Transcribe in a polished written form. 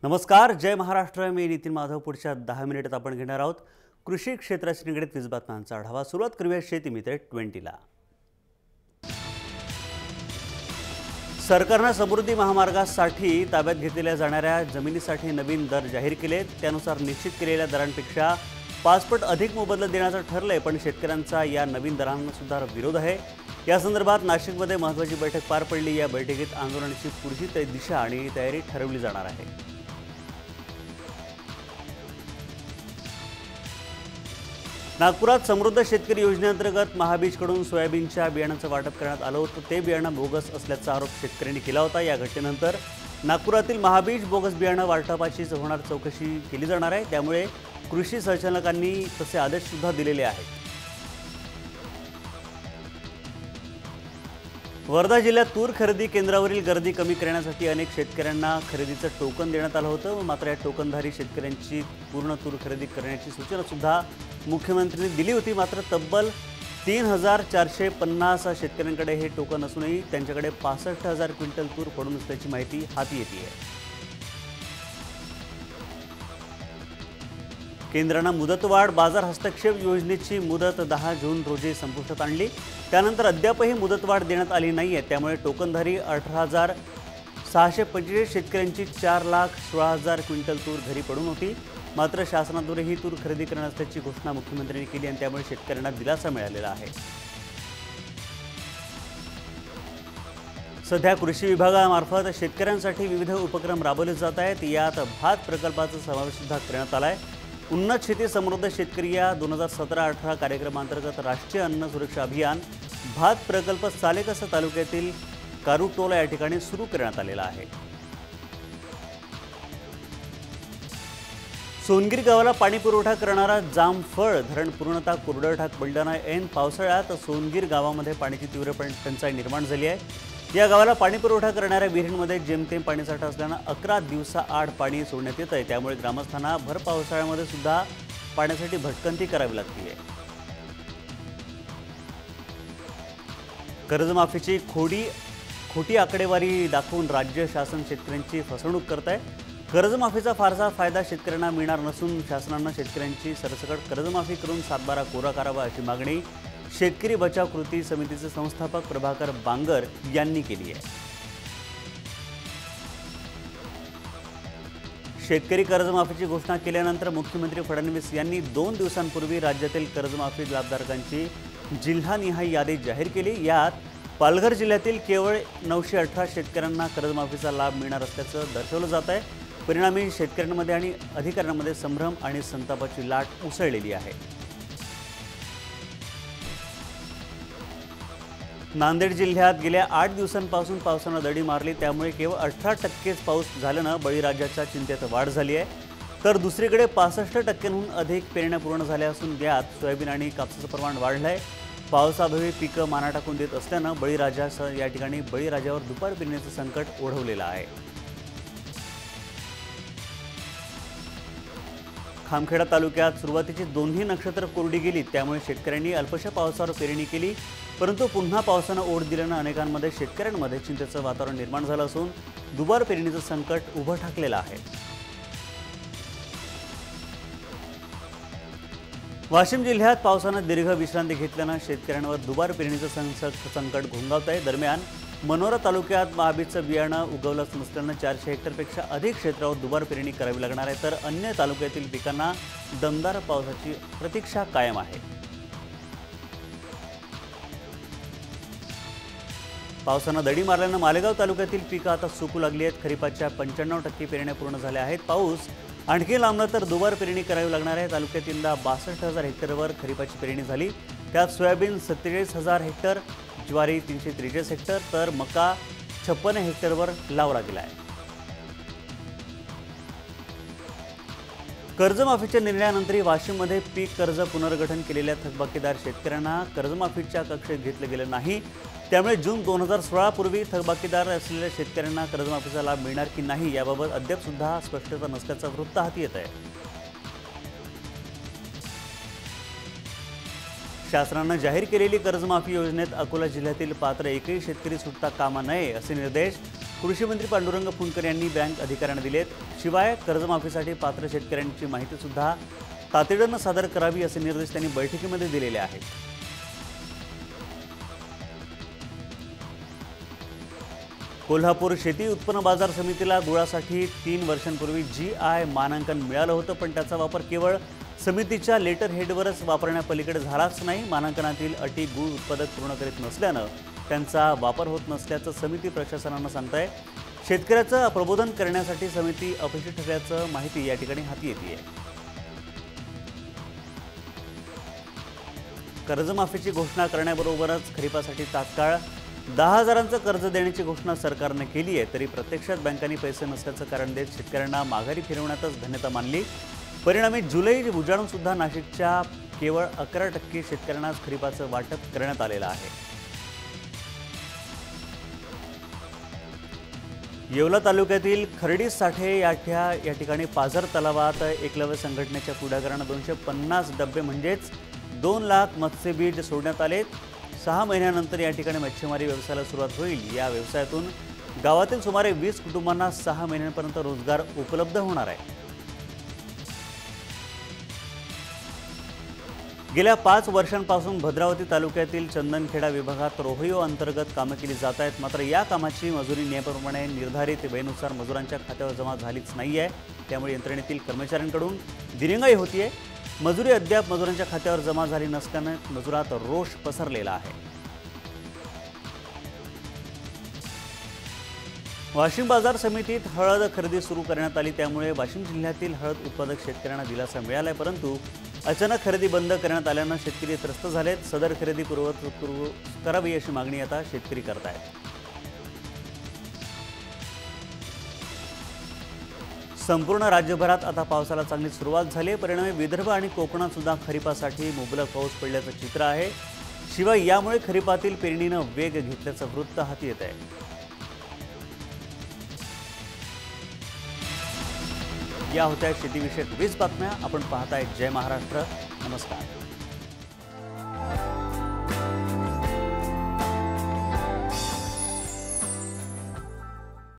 नमस्कार, जय महाराष्ट्र. मी नितीन माधव. पुढच्या 10 मिनिटात आपण घेणार आहोत कृषी क्षेत्राशी निगडीत 20 बातम्यांचा आढावा. सुरुवात करूया शेती मित्र 20ला. सरकारनं समृद्धी महामार्गासाठी ताब्यात घेतलेल्या जाणाऱ्या जमिनीसाठी नवीन दर जाहीर केलेत. त्यानुसार निश्चित केलेल्या दरांपेक्षा 5 पट अधिक मोबदला देण्याचं ठरलंय, पण शेतकऱ्यांचा या नवीन दरांना सुद्धा विरोध आहे. या संदर्भात नाशिकमध्ये महत्त्वाची बैठक पार पडली. या बैठकीत आंदोलनाची पुढची दिशा आणि तयारी ठरवली जाणार आहे. नागपुरात समृद्ध शेतकरी योजनेअंतर्गत महाबीजकडून सोयाबीनच्या बियाणांचं वाटप करण्यात आलं होतं. ते बियाणं बोगस असल्याचा आरोप शेतकऱ्यांनी केला होता. या घटनेनंतर नागपुरातील महाबीज बोगस बियाणं वाटपाची होणार चौकशी केली जाणार आहे. त्यामुळे कृषी संचालकांनी तसे आदेश सुद्धा दिलेले आहेत. वर्धा जिल्ह्यात तूर खरेदी केंद्रावरील गर्दी कमी करण्यासाठी अनेक शेतकऱ्यांना खरेदीचं टोकन देण्यात आलं होतं. मात्र या टोकनधारी शेतकऱ्यांची पूर्ण तूर खरेदी करण्याची सूचना सुद्धा मुख्यमंत्र्यांनी दिली होती. मात्र तब्बल 3,450 शेतकऱ्यांकडे हे टोकन असूनही त्यांच्याकडे 65,000 क्विंटल तूर पडून असल्याची माहिती हाती येते आहे. केंद्रानं मुदतवाढ बाजार हस्तक्षेप योजनेची मुदत 10 जून रोजी संपुष्टात आणली. त्यानंतर अद्यापही मुदतवाढ देण्यात आली नाही आहे. त्यामुळे टोकनधारी 18,645 शेतकऱ्यांची 4,16,000 क्विंटल तूर घरी पडून होती. मात्र शासनाद्वारे ही तूर खरेदी करणार असल्याची घोषणा मुख्यमंत्र्यांनी केली आणि त्यामुळे शेतकऱ्यांना दिलासा मिळालेला आहे. सध्या कृषी विभागामार्फत शेतकऱ्यांसाठी विविध उपक्रम राबवले जात आहेत. यात भात प्रकल्पाचा समावेश सुद्धा करण्यात आला आहे. उन्नत शेती समृद्ध शेतकरी या 2017-18 कार्यक्रमांतर्गत राष्ट्रीय अन्न सुरक्षा अभियान भात प्रकल्प सालेकसा तालुक्यातील कारुटोला या ठिकाणी सुरू करण्यात आलेला आहे. सोनगीर गावाला पाणी पुरवठा करणारा जामफळ धरण पूर्णतः कोरडं ठाक पडल्यानं ऐन पावसाळ्यात सोनगीर गावामध्ये पाण्याची तीव्र टंचाई निर्माण झाली आहे. या गावाला पाणी पुरवठा करणाऱ्या विहिरींमध्ये जेमतेम पाणीसाठा असल्यानं 11 दिवसाआड पाणी सोडण्यात येत आहे. त्यामुळे ग्रामस्थांना भर पावसाळ्यामध्ये सुद्धा पाण्यासाठी भटकंती करावी लागते. कर्जमाफीची खोटी आकडेवारी दाखवून राज्य शासन शेतकऱ्यांची फसवणूक करत आहे. कर्जमाफीचा फारसा फायदा शेतकऱ्यांना मिळणार नसून शासनानं शेतकऱ्यांची सरसकट कर्जमाफी करून सातबारा कोरा करावा अशी मागणी शेतकरी बचाव कृती समितीचे संस्थापक प्रभाकर बांगर यांनी केली आहे. शेतकरी कर्जमाफीची घोषणा केल्यानंतर मुख्यमंत्री फडणवीस यांनी 2 दिवसांपूर्वी राज्यातील कर्जमाफी लाभधारकांची जिल्हानिहाय यादी जाहीर केली. यात पालघर जिल्ह्यातील केवळ 918 शेतकऱ्यांना कर्जमाफीचा लाभ मिळणार असल्याचं दर्शवलं जात आहे. परिणामी शेतकऱ्यांमध्ये आणि अधिकाऱ्यांमध्ये संभ्रम आणि संतापाची लाट उसळलेली आहे. नांदेड जिल्ह्यात गेल्या 8 दिवसांपासून पावसानं दडी मारली. त्यामुळे केवळ 18% पाऊस झाल्यानं बळीराजाच्या चिंतेत वाढ झाली आहे. तर दुसरीकडे 65%हून अधिक पेरण्या पूर्ण झाल्या असून यात सोयाबीन आणि कापसाचं प्रमाण वाढलं आहे. पावसाअभावी पिकं माना टाकून देत असल्यानं बळीराजासह या ठिकाणी बळीराजावर दुपार पेरणीचं संकट ओढवलेलं आहे. खामखेडा तालुक्यात सुरुवातीची दोन्ही नक्षत्र कोरडी गेली. त्यामुळे शेतकऱ्यांनी अल्पशा पावसावर पेरणी केली. परंतु पुन्हा पावसानं ओढ दिल्यानं अनेकांमध्ये शेतकऱ्यांमध्ये चिंतेचं वातावरण निर्माण झालं असून दुबार पेरणीचं संकट उभं ठाकलेलं आहे. वाशिम जिल्ह्यात पावसानं दीर्घ विश्रांती घेतल्यानं शेतकऱ्यांवर दुबार पेरणीचं संकट घोंगावत आहे. दरम्यान मनोरा तालुक्यात महाबीजचं बियाणं उगवलंच नसल्यानं 400 हेक्टरपेक्षा अधिक क्षेत्रावर दुबार पेरणी करावी लागणार आहे. तर अन्य तालुक्यातील पिकांना दमदार पावसाची प्रतीक्षा कायम आहे. पावसानं दडी मारल्यानं मालेगाव तालुक्यातील पिकं आता सुकू लागली आहेत. खरीपाच्या 95% पेरण्या पूर्ण झाल्या आहेत. पाऊस आणखी लांबला तर दुबार पेरणी करावी लागणार आहे. तालुक्यात यंदा 62,000 हेक्टरवर खरीपाची पेरणी झाली. त्यात सोयाबीन 47,000 हेक्टर, ज्वारी 343 हेक्टर तर मका 56 हेक्टरवर लावला गेला आहे. कर्जमाफीच्या निर्णयानंतरही वाशिममध्ये पीक कर्ज पुनर्गठन केलेल्या थकबाकीदार शेतकऱ्यांना कर्जमाफीच्या कक्षेत घेतलं गेलं नाही. त्यामुळे जून 2016 पूर्वी थकबाकीदार असलेल्या शेतकऱ्यांना कर्जमाफीचा लाभ मिळणार की नाही याबाबत अद्याप सुद्धा स्पष्टता नसल्याचं वृत्त हाती येत आहे. शासनानं जाहीर केलेली कर्जमाफी योजनेत अकोला जिल्ह्यातील पात्र एकही शेतकरी सुटता कामा नये असे निर्देश कृषी मंत्री पांडुरंग फुंडकर यांनी बँक अधिकाऱ्यांना दिलेत। शिवाय कर्जमाफीसाठी पात्र शेतकऱ्यांची माहिती सुद्धा तातडीने सादर करावी असे निर्देश त्यांनी बैठकीमध्ये दिलेले आहेत। कोल्हापूर शेती उत्पन्न बाजार समितीला गुळासाठी 3 वर्षांपूर्वी GI मानांकन मिळालं होतं, पण त्याचा वापर केवळ समितीच्या लेटर हेडवरच वापरण्यापलीकडे झालाच नाही। मानांकनातील अटी गुळ उत्पादक पूर्ण करीत नसल्यानं त्यांचा वापर होत नसल्याचं समिती प्रशासनानं सांगताय। शेतकऱ्याचं प्रबोधन करण्यासाठी समिती अपयशी ठरल्याचं माहिती या ठिकाणी हाती येते। कर्जमाफीची घोषणा करण्याबरोबरच खरीपासाठी तात्काळ 10,000चं कर्ज देण्याची घोषणा सरकारने केली आहे, तरी प्रत्यक्षात बँकांनी पैसे नसल्याचं कारण देत शेतकऱ्यांना माघारी फिरवण्यातच धन्यता मानली। परिणामी जुलै उजाडून सुद्धा नाशिकच्या केवळ 11% शेतकऱ्यांनाच खरीपाचं वाटप करण्यात आलेलं आहे। येवला तालुक्यातील खर्डी साठे या ठिकाणी पाझर तलावात एकलव्य संघटनेच्या पुढाकारानं 250 डबे म्हणजेच 2 लाख मत्स्यबीज सोडण्यात आलेत। 6 महिन्यानंतर या ठिकाणी मच्छीमारी व्यवसायाला सुरुवात होईल। या व्यवसायातून गावातील सुमारे 20 कुटुंबांना 6 महिन्यांपर्यंत रोजगार उपलब्ध होणार आहे। गेल्या 5 वर्षांपासून भद्रावती तालुक्यातील चंदनखेडा विभागात रोहियो अंतर्गत कामं केली जात आहेत, मात्र या कामाची मजुरी नियमाप्रमाणे निर्धारित वेळेनुसार मजुरांच्या खात्यावर जमा झालीच नाही आहे। त्यामुळे यंत्रणेतील कर्मचाऱ्यांकडून दिरंगाई होतीये। मजुरी अद्याप मजुरांच्या खात्यावर जमा झाली नसल्याने मजुरात रोष पसरलेला आहे। वाशिम बाजार समितीत हळद खरेदी सुरू करण्यात आली, त्यामुळे वाशिम जिल्ह्यातील हळद उत्पादक शेतकऱ्यांना दिलासा मिळालाय, परंतु अचानक खरेदी बंद करण्यात आल्यानं शेतकरी त्रस्त झालेत। सदर खरेदी पूर्ववत करावी अशी मागणी आता शेतकरी करत आहेत। संपूर्ण राज्यभरात आता पावसाला चांगली सुरुवात झाली आहे। परिणामी विदर्भ आणि कोकणात सुद्धा खरीपासाठी मुबलक पाऊस पडल्याचं चित्र आहे। शिवाय यामुळे खरीपातील पेरणीनं वेग घेतल्याचं वृत्त हाती येत आहे। या होत्या शेतीविषयक 20 बातम्या। आपण पाहताय जय महाराष्ट्र। नमस्कार।